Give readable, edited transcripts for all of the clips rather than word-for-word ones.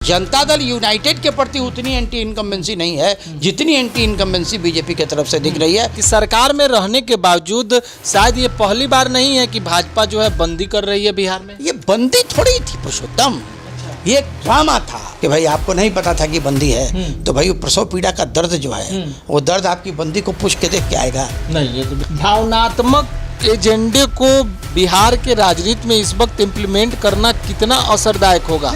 Janata Dal United के प्रति उतनी एंटी इनकम्बेंसी नहीं है जितनी एंटी इनकम्बेंसी बीजेपी की तरफ से दिख रही है। कि सरकार में रहने के बावजूद शायद ये पहली बार नहीं है कि भाजपा जो है बंदी कर रही है बिहार में। ये बंदी थोड़ी थी पुरुषोत्तम, ये एक ड्रामा था कि भाई आपको नहीं पता था कि बंदी है, तो भाई प्रसव पीड़ा का दर्द जो है वो दर्द आपकी बंदी को पूछ के देख के आएगा। नहीं, ये तो भावनात्मक एजेंडे को बिहार के राजनीति में इस वक्त इम्प्लीमेंट करना कितना असरदायक होगा।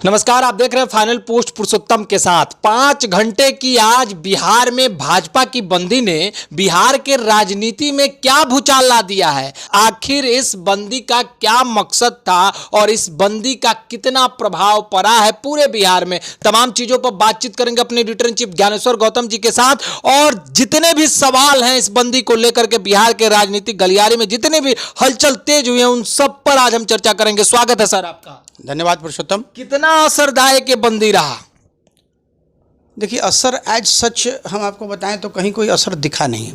नमस्कार, आप देख रहे हैं फाइनल पोस्ट पुरुषोत्तम के साथ। 5 घंटे की आज बिहार में भाजपा की बंदी ने बिहार के राजनीति में क्या भूचाल ला दिया है। आखिर इस बंदी का क्या मकसद था और इस बंदी का कितना प्रभाव पड़ा है पूरे बिहार में। तमाम चीजों पर बातचीत करेंगे अपने editor in chief Gyaneshwar Gautam ji के साथ। और जितने भी सवाल हैं इस बंदी को लेकर के बिहार के राजनीतिक गलियारे में जितने भी हलचल तेज हुए हैं उन सब पर आज हम चर्चा करेंगे। स्वागत है सर आपका। धन्यवाद पुरुषोत्तम। कितना असरदायक ये बंदी रहा? देखिए, असर एज सच हम आपको बताएं तो कहीं कोई असर दिखा नहीं,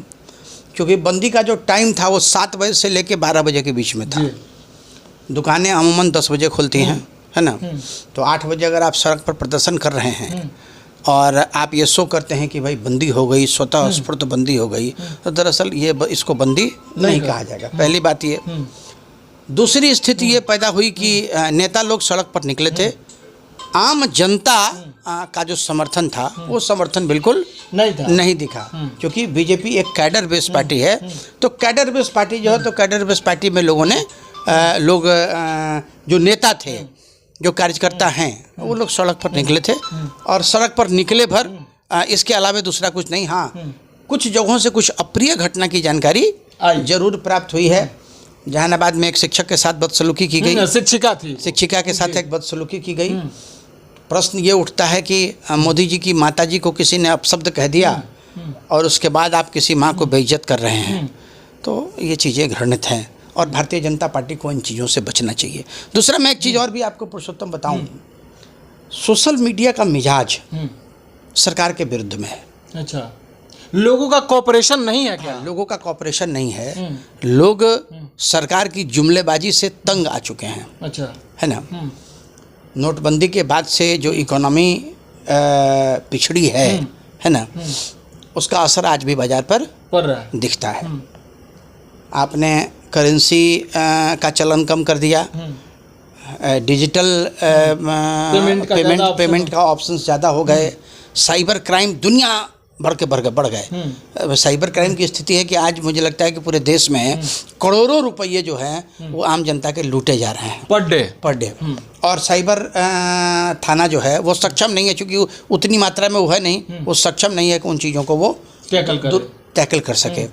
क्योंकि बंदी का जो टाइम था वो 7 बजे से लेकर 12 बजे के बीच में था। दुकानें अमूमन 10 बजे खुलती हैं, है ना। तो 8 बजे अगर आप सड़क पर प्रदर्शन कर रहे हैं और आप ये शो करते हैं कि भाई बंदी हो गई, स्वतः स्फूर्त बंदी हो गई, तो दरअसल ये इसको बंदी नहीं कहा जाएगा। पहली बात ये। दूसरी स्थिति ये पैदा हुई कि नेता लोग सड़क पर निकले थे, आम जनता का जो समर्थन था वो समर्थन बिल्कुल नहीं दिखा, क्योंकि बीजेपी एक कैडर बेस पार्टी है। तो कैडर बेस पार्टी जो है, तो कैडर बेस पार्टी में लोगों ने जो नेता थे, जो कार्यकर्ता हैं, वो लोग सड़क पर निकले थे। और सड़क पर निकले भर इसके अलावा दूसरा कुछ नहीं। हाँ, कुछ जगहों से कुछ अप्रिय घटना की जानकारी जरूर प्राप्त हुई है। जहानाबाद में एक शिक्षक के साथ बदसलूकी की गई, शिक्षिका के साथ एक बदसलूकी की गई। प्रश्न ये उठता है कि मोदी जी की माताजी को किसी ने अपशब्द कह दिया और उसके बाद आप किसी माँ को बेइज्जत कर रहे हैं, तो ये चीज़ें घृणित हैं और भारतीय जनता पार्टी को इन चीज़ों से बचना चाहिए। दूसरा, मैं एक चीज़ और भी आपको पुरुषोत्तम बताऊं, सोशल मीडिया का मिजाज सरकार के विरुद्ध में है। अच्छा, लोगों का कॉपरेशन नहीं है क्या? लोगों का कॉपरेशन नहीं है। लोग सरकार की जुमलेबाजी से तंग आ चुके हैं। अच्छा, है ना। नोटबंदी के बाद से जो इकोनॉमी पिछड़ी है ना, उसका असर आज भी बाजार पर पड़ रहा है, दिखता है। आपने करेंसी का चलन कम कर दिया, डिजिटल पेमेंट का ऑप्शन ज़्यादा हो गए, साइबर क्राइम दुनिया बढ़ गए। साइबर क्राइम की स्थिति है कि आज मुझे लगता है कि पूरे देश में करोड़ों रुपये जो हैं वो आम जनता के लूटे जा रहे हैं पर डे। और साइबर थाना जो है वो सक्षम नहीं है, क्योंकि उतनी मात्रा में वो है नहीं, वो सक्षम नहीं है कि उन चीज़ों को वो टैकल कर सके।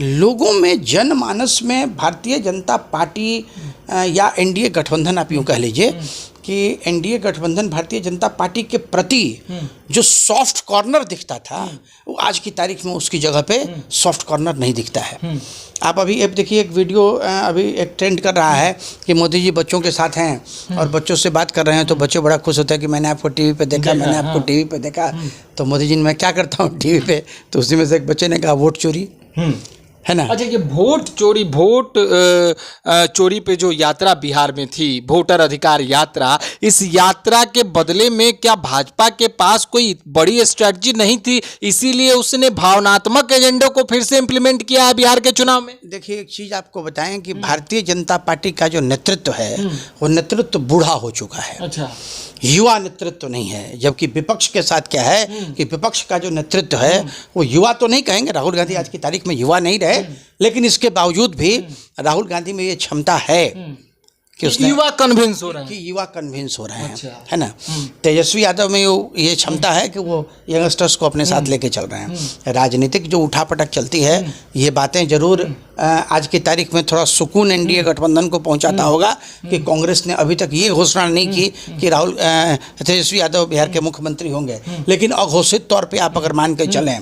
लोगों में, जनमानस में भारतीय जनता पार्टी या एनडीए गठबंधन, आप यूँ कह लीजिए कि एनडीए गठबंधन भारतीय जनता पार्टी के प्रति जो सॉफ्ट कॉर्नर दिखता था, वो आज की तारीख में उसकी जगह पे सॉफ्ट कॉर्नर नहीं दिखता है। आप अभी अब देखिए, एक वीडियो अभी एक ट्रेंड कर रहा है कि मोदी जी बच्चों के साथ हैं और बच्चों से बात कर रहे हैं, तो बच्चे बड़ा खुश होते हैं कि मैंने आपको टीवी पे देखा, मैंने आपको टीवी पे देखा। तो मोदी जी ने, मैं क्या करता हूँ टीवी पे, तो उसी में से एक बच्चे ने कहा वोट चोरी, है ना। अच्छा, ये वोट चोरी पे जो यात्रा बिहार में थी, वोटर अधिकार यात्रा, इस यात्रा के बदले में क्या भाजपा के पास कोई बड़ी स्ट्रेटजी नहीं थी, इसीलिए उसने भावनात्मक एजेंडे को फिर से इम्प्लीमेंट किया है बिहार के चुनाव में? देखिए, एक चीज़ आपको बताएं कि भारतीय जनता पार्टी का जो नेतृत्व है वो नेतृत्व बूढ़ा हो चुका है। अच्छा, युवा नेतृत्व नहीं है। जबकि विपक्ष के साथ क्या है कि विपक्ष का जो नेतृत्व है वो युवा तो नहीं कहेंगे, राहुल गांधी आज की तारीख में युवा नहीं रहे, लेकिन इसके बावजूद भी राहुल गांधी में ये क्षमता है कि उसने युवा कन्विंस हो रहे हैं, कि युवा कन्विंस हो रहे हैं। अच्छा। है ना। तेजस्वी यादव में ये क्षमता है कि वो यंगस्टर्स को अपने साथ लेके चल रहे हैं। राजनीतिक जो उठापटक चलती है, ये बातें जरूर आज की तारीख में थोड़ा सुकून एनडीए गठबंधन को पहुंचाता होगा कि कांग्रेस ने अभी तक ये घोषणा नहीं की कि तेजस्वी यादव बिहार के मुख्यमंत्री होंगे। लेकिन अघोषित तौर पे आप अगर मान के चलें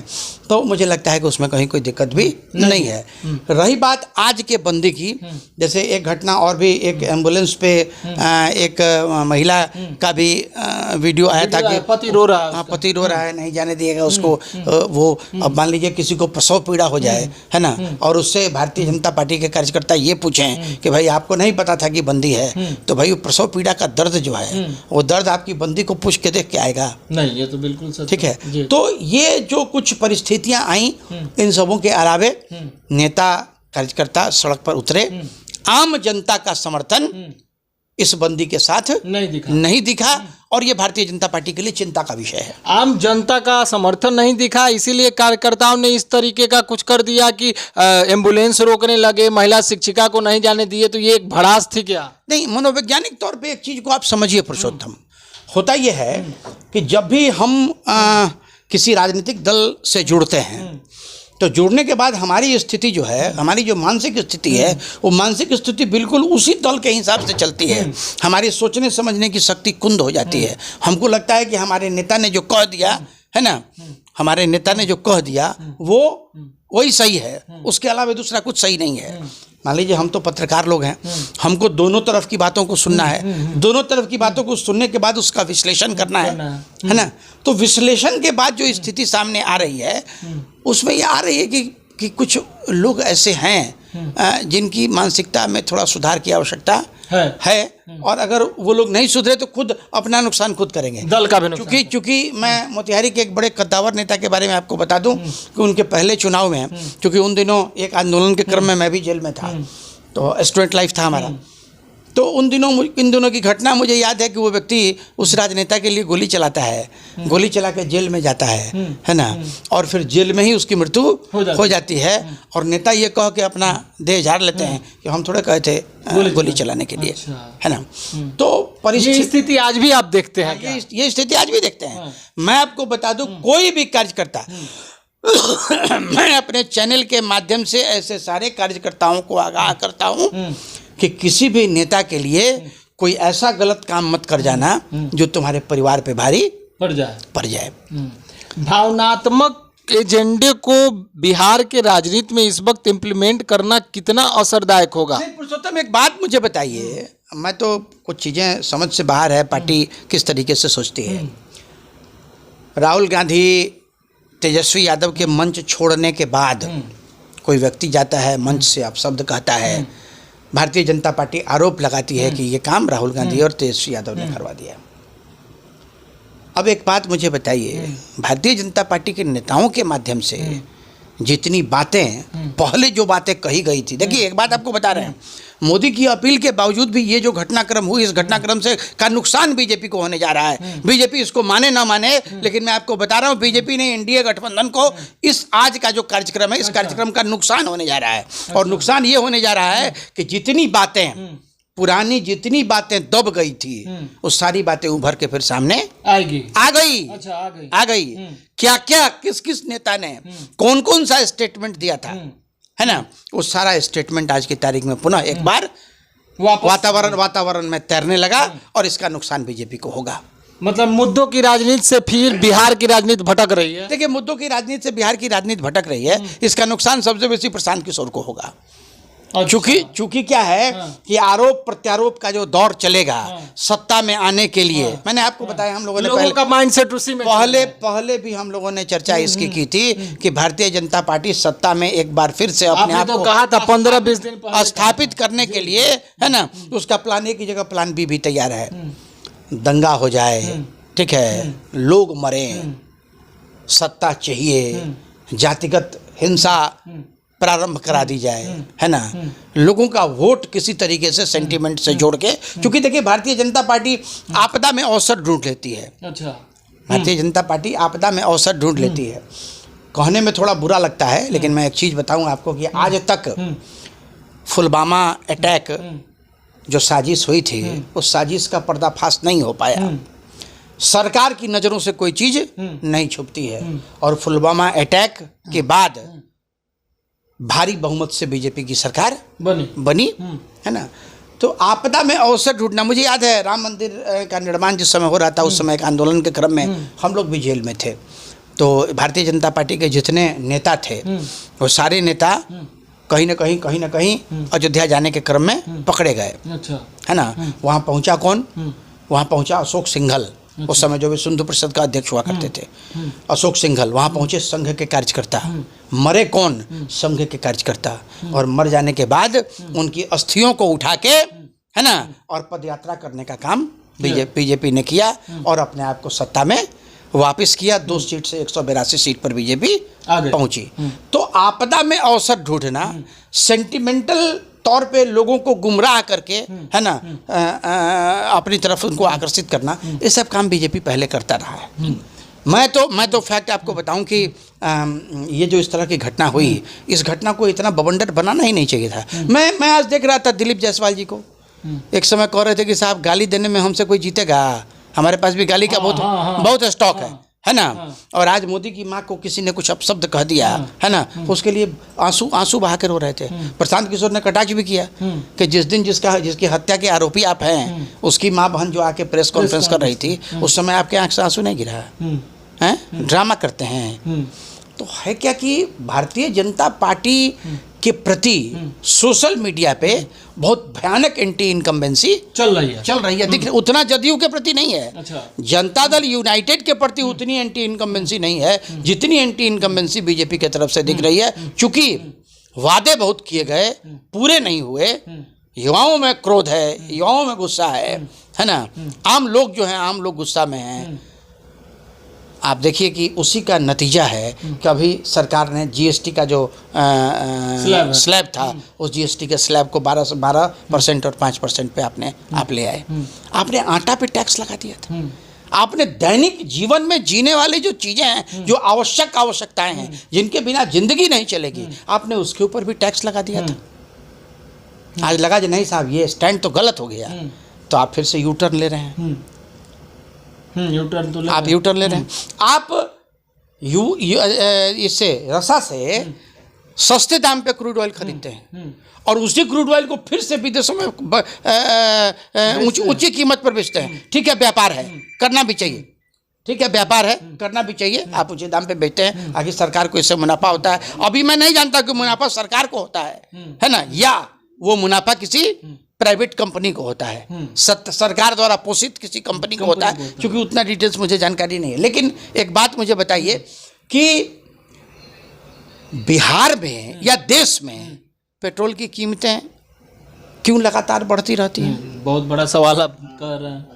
तो मुझे लगता है कि उसमें कहीं कोई दिक्कत भी नहीं है। रही बात आज के बंदी की, जैसे एक घटना और भी, एक एम्बुलेंस पे एक महिला का भी वीडियो आया था कि पति रो रहा है, हाँ पति रो रहा है, नहीं जाने दिएगा उसको। वो अब मान लीजिए किसी को प्रसव पीड़ा हो जाए, है ना, और उससे भारतीय जनता पार्टी के कार्यकर्ता ये पूछें कि भाई आपको नहीं पता था कि बंदी है, तो भाई वो प्रसव पीड़ा का दर्द जो है वो दर्द आपकी बंदी को पूछ के देख के आएगा नहीं, ये तो बिल्कुल सच ठीक है। तो ये जो कुछ परिस्थितियां आई, इन सबों के अलावे नेता कार्यकर्ता सड़क पर उतरे, आम जनता का समर्थन इस बंदी के साथ नहीं दिखा और ये भारतीय जनता पार्टी के लिए चिंता का विषय है। आम जनता का समर्थन नहीं दिखा, इसीलिए कार्यकर्ताओं ने इस तरीके का कुछ कर दिया कि एम्बुलेंस रोकने लगे, महिला शिक्षिका को नहीं जाने दिए, तो ये एक भड़ास थी क्या? नहीं, मनोवैज्ञानिक तौर पे एक चीज को आप समझिए पुरुषोत्तम, होता यह है कि जब भी हम किसी राजनीतिक दल से जुड़ते हैं तो जुड़ने के बाद हमारी स्थिति जो है, हमारी जो मानसिक स्थिति है, वो मानसिक स्थिति बिल्कुल उसी दल के हिसाब से चलती है। हमारी सोचने समझने की शक्ति कुंद हो जाती है। हमको लगता है कि हमारे नेता ने जो कह दिया है ना, हमारे नेता ने जो कह दिया वो वही सही है, उसके अलावा दूसरा कुछ सही नहीं है। मान लीजिए हम तो पत्रकार लोग हैं, हमको दोनों तरफ की बातों को सुनना है, दोनों तरफ की बातों को सुनने के बाद उसका विश्लेषण करना है ना। तो विश्लेषण के बाद जो स्थिति सामने आ रही है उसमें ये आ रही है कि कुछ लोग ऐसे हैं जिनकी मानसिकता में थोड़ा सुधार की आवश्यकता है और अगर वो लोग नहीं सुधरे तो खुद अपना नुकसान खुद करेंगे, दल का भी नुकसान। क्योंकि मैं मोतिहारी के एक बड़े कद्दावर नेता के बारे में आपको बता दूं कि उनके पहले चुनाव में, क्योंकि उन दिनों एक आंदोलन के क्रम में मैं भी जेल में था, तो स्टूडेंट लाइफ था हमारा, तो इन दिनों की घटना मुझे याद है कि वो व्यक्ति उस राजनेता के लिए गोली चलाता है, गोली चला के जेल में जाता है ना, और फिर जेल में ही उसकी मृत्यु हो जाती है और नेता ये कह के अपना देह झाड़ लेते हैं कि हम थोड़े कहे थे गोली चलाने के लिए, है ना। तो परिस्थिति स्थिति आज भी आप देखते हैं, ये स्थिति आज भी देखते हैं। मैं आपको बता दूं, कोई भी कार्यकर्ता मैं अपने चैनल के माध्यम से ऐसे सारे कार्यकर्ताओं को आगाह करता हूं कि किसी भी नेता के लिए कोई ऐसा गलत काम मत कर जाना जो तुम्हारे परिवार पे भारी पड़ जाए। भावनात्मक एजेंडे को बिहार के राजनीति में इस वक्त इम्प्लीमेंट करना कितना असरदायक होगा? पुरुषोत्तम एक बात मुझे बताइए, मैं तो कुछ चीज़ें समझ से बाहर है पार्टी किस तरीके से सोचती है। राहुल गांधी तेजस्वी यादव के मंच छोड़ने के बाद कोई व्यक्ति जाता है मंच से आप शब्द कहता है, भारतीय जनता पार्टी आरोप लगाती है कि ये काम राहुल गांधी और तेजस्वी यादव ने करवा दिया। अब एक बात मुझे बताइए, भारतीय जनता पार्टी के नेताओं के माध्यम से जितनी बातें पहले जो बातें कही गई थी, देखिए एक बात आपको बता रहे हैं, मोदी की अपील के बावजूद भी ये जो घटनाक्रम हुई, इस घटनाक्रम से का नुकसान बीजेपी को होने जा रहा है। बीजेपी इसको माने ना माने, लेकिन मैं आपको बता रहा हूँ बीजेपी ने एनडीए गठबंधन को इस आज का जो कार्यक्रम है, इस कार्यक्रम का नुकसान होने जा रहा है। और नुकसान ये होने जा रहा है कि जितनी बातें पुरानी जितनी बातें दब गई थी वो सारी बातें उभर के फिर सामने आ गई। क्या क्या किस किस नेता ने कौन कौन सा स्टेटमेंट दिया था, है ना, वो सारा स्टेटमेंट आज की तारीख में पुनः एक बार वातावरण में तैरने लगा और इसका नुकसान बीजेपी को होगा। मतलब मुद्दों की राजनीति से फिर बिहार की राजनीति भटक रही है। देखिए मुद्दों की राजनीति से बिहार की राजनीति भटक रही है, इसका नुकसान सबसे बेसी प्रशांत किशोर को होगा। चूंकि क्या है कि आरोप प्रत्यारोप का जो दौर चलेगा सत्ता में आने के लिए, मैंने आपको बताया हम लोगों ने लोगों का माइंडसेट उसी में पहले भी हम लोगों ने चर्चा इसकी की थी कि भारतीय जनता पार्टी सत्ता में एक बार फिर से अपने आप को कहा था 15-20 दिन स्थापित करने के लिए, है ना, उसका प्लान ए की जगह प्लान बी भी तैयार है। दंगा हो जाए, ठीक है, लोग मरे, सत्ता चाहिए, जातिगत हिंसा प्रारंभ करा दी जाए, है ना, लोगों का वोट किसी तरीके से सेंटीमेंट से जोड़ के, क्योंकि देखिए भारतीय जनता पार्टी आपदा में अवसर ढूंढ लेती है। अच्छा, भारतीय जनता पार्टी आपदा में अवसर ढूंढ लेती है। कहने में थोड़ा बुरा लगता है, लेकिन मैं एक चीज़ बताऊं आपको कि आज तक पुलवामा अटैक जो साजिश हुई थी, उस साजिश का पर्दाफाश नहीं हो पाया। सरकार की नज़रों से कोई चीज़ नहीं छुपती है और पुलवामा अटैक के बाद भारी बहुमत से बीजेपी की सरकार बनी, है ना। तो आपदा में अवसर ढूंढना, मुझे याद है राम मंदिर का निर्माण जिस समय हो रहा था, उस समय एक आंदोलन के क्रम में हम लोग भी जेल में थे। तो भारतीय जनता पार्टी के जितने नेता थे वो सारे नेता कहीं ना कहीं अयोध्या जाने के क्रम में पकड़े गए। अच्छा। है ना। वहाँ पहुँचा कौन? वहाँ पहुँचा अशोक सिंघल, उस समय जो भी सिंधु परिषद का अध्यक्ष हुआ करते थे। अशोक सिंघल वहाँ पहुँचे, संघ के कार्यकर्ता। मरे कौन? संघ के कार्यकर्ता। और मर जाने के बाद उनकी अस्थियों को उठा के, है ना, और पदयात्रा करने का काम बीजेपी ने किया और अपने आप को सत्ता में वापस किया। 2 सीट से 182 सीट पर बीजेपी पहुंची। तो आपदा में अवसर ढूंढना, सेंटिमेंटल तौर पे लोगों को गुमराह करके, है ना, अपनी तरफ उनको आकर्षित करना, ये सब काम बीजेपी पहले करता रहा है। मैं तो फैक्ट आपको बताऊं कि ये जो इस तरह की घटना हुई, इस घटना को इतना बवंडर बनाना ही नहीं चाहिए था। मैं आज देख रहा था दिलीप जायसवाल जी को, एक समय कह रहे थे कि साहब गाली देने में हमसे कोई जीतेगा, हमारे पास भी गाली का बहुत स्टॉक है ना। और आज मोदी की माँ को किसी ने कुछ अपशब्द कह दिया, है ना, उसके लिए आंसू बहा कर रो रहे थे। प्रशांत किशोर ने कटाक्ष भी किया कि जिस दिन जिसकी हत्या के आरोपी आप हैं, उसकी माँ बहन जो आके प्रेस कॉन्फ्रेंस कर रही थी, उस समय आपके आंख से आंसू नहीं गिरा है? ड्रामा करते हैं। तो है क्या कि भारतीय जनता पार्टी के प्रति सोशल मीडिया पे बहुत भयानक एंटी इनकम्बेंसी चल रही है। दिख उतना जदयू के प्रति नहीं है। अच्छा। जनता दल यूनाइटेड के प्रति उतनी एंटी इनकम्बेंसी नहीं है जितनी एंटी इनकम्बेंसी बीजेपी की तरफ से दिख रही है। क्योंकि वादे बहुत किए गए, पूरे नहीं हुए, युवाओं में क्रोध है, युवाओं में गुस्सा है ना। आम लोग जो हैं, आम लोग गुस्सा में हैं। आप देखिए कि उसी का नतीजा है कि अभी सरकार ने जीएसटी का जो स्लैब था, उस जीएसटी के स्लैब को 12% और 5% पे आप ले आए। आपने आटा पे टैक्स लगा दिया था। आपने दैनिक जीवन में जीने वाली जो चीज़ें हैं, जो आवश्यकताएं हैं, जिनके बिना जिंदगी नहीं चलेगी, आपने उसके ऊपर भी टैक्स लगा दिया था। आज लगा जो नहीं साहब ये स्टैंड तो गलत हो गया, तो आप फिर से यू टर्न ले रहे हैं। आप यू टर्न ले रहे हैं। आप इससे रसा से सस्ते दाम पे क्रूड ऑयल खरीदते हैं और उसी क्रूड ऑयल को फिर से विदेशों में ऊंची कीमत पर बेचते हैं। ठीक है, व्यापार है, करना भी चाहिए। ठीक है, व्यापार है, करना भी चाहिए। आप ऊंचे दाम पे बेचते हैं, आखिर सरकार को इससे मुनाफा होता है। अभी मैं नहीं जानता कि मुनाफा सरकार को होता है ना, या वो मुनाफा किसी प्राइवेट कंपनी को होता है, सरकार द्वारा पोषित किसी कंपनी को होता है, क्योंकि उतना डिटेल्स मुझे जानकारी नहीं है। लेकिन एक बात मुझे बताइए कि बिहार में या देश में पेट्रोल की कीमतें क्यों लगातार बढ़ती रहती हैं? बहुत बड़ा सवाल आप कर रहे हैं,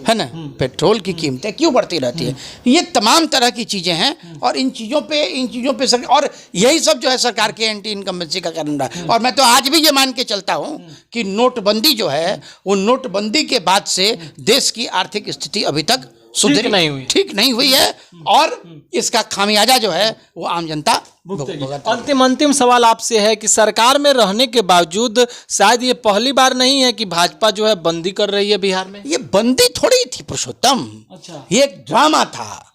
है ना। पेट्रोल की कीमतें क्यों बढ़ती रहती है? ये तमाम तरह की चीज़ें हैं और इन चीज़ों पे और यही सब जो है सरकार के एंटी इनकम्बेंसी का कारण रहा है। और मैं तो आज भी ये मान के चलता हूँ कि नोटबंदी जो है, वो नोटबंदी के बाद से देश की आर्थिक स्थिति अभी तक ठीक नहीं हुई है और इसका खामियाजा जो है वो आम जनता भुगतेगी। अंतिम सवाल आपसे है कि सरकार में रहने के बावजूद शायद ये पहली बार नहीं है कि भाजपा जो है बंदी कर रही है बिहार में। ये बंदी थोड़ी थी पुरुषोत्तम। अच्छा। ये एक ड्रामा था।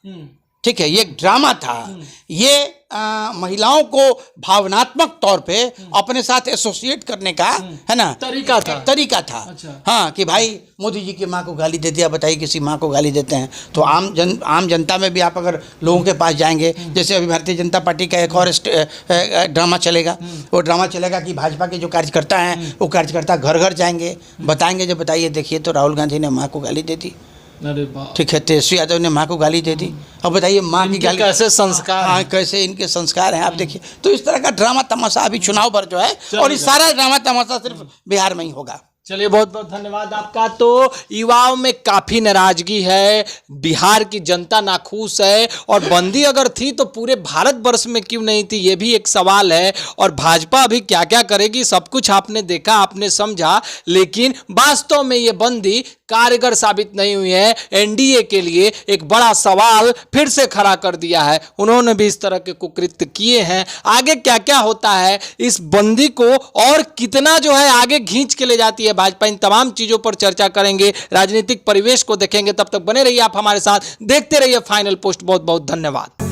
ठीक है, ये एक ड्रामा था। ये महिलाओं को भावनात्मक तौर पे अपने साथ एसोसिएट करने का, है ना, तरीका था। अच्छा। हाँ, कि भाई मोदी जी की माँ को गाली दे दिया, बताइए किसी माँ को गाली देते हैं तो आम जनता में भी आप अगर लोगों के पास जाएंगे, जैसे अभी भारतीय जनता पार्टी का एक और ड्रामा चलेगा, वो ड्रामा चलेगा कि भाजपा के जो कार्यकर्ता हैं वो कार्यकर्ता घर घर जाएंगे, बताएंगे जो बताइए देखिए तो राहुल गांधी ने माँ को गाली दे दी। ठीक है, तेजस्वी यादव ने माँ को गाली दे दी। अब बताइए माँ की गाली कैसे संस्कार, हाँ, कैसे इनके संस्कार हैं आप देखिए। तो इस तरह का ड्रामा तमाशा अभी चुनाव पर जो है, और इस सारा ड्रामा तमाशा सिर्फ बिहार में ही होगा। चलिए, बहुत बहुत धन्यवाद आपका। तो युवाओं में काफी नाराजगी है, बिहार की जनता नाखुश है, और बंदी अगर थी तो पूरे भारतवर्ष में क्यों नहीं थी, ये भी एक सवाल है। और भाजपा अभी क्या क्या करेगी, सब कुछ आपने देखा, आपने समझा, लेकिन वास्तव में ये बंदी कारगर साबित नहीं हुई है। एनडीए के लिए एक बड़ा सवाल फिर से खड़ा कर दिया है। उन्होंने भी इस तरह के कुकृत्य किए हैं। आगे क्या क्या होता है, इस बंदी को और कितना जो है आगे खींच के ले जाती है भाजपा, इन तमाम चीजों पर चर्चा करेंगे, राजनीतिक परिवेश को देखेंगे। तब तक बने रहिए आप हमारे साथ, देखते रहिए फाइनल पोस्ट। बहुत बहुत धन्यवाद।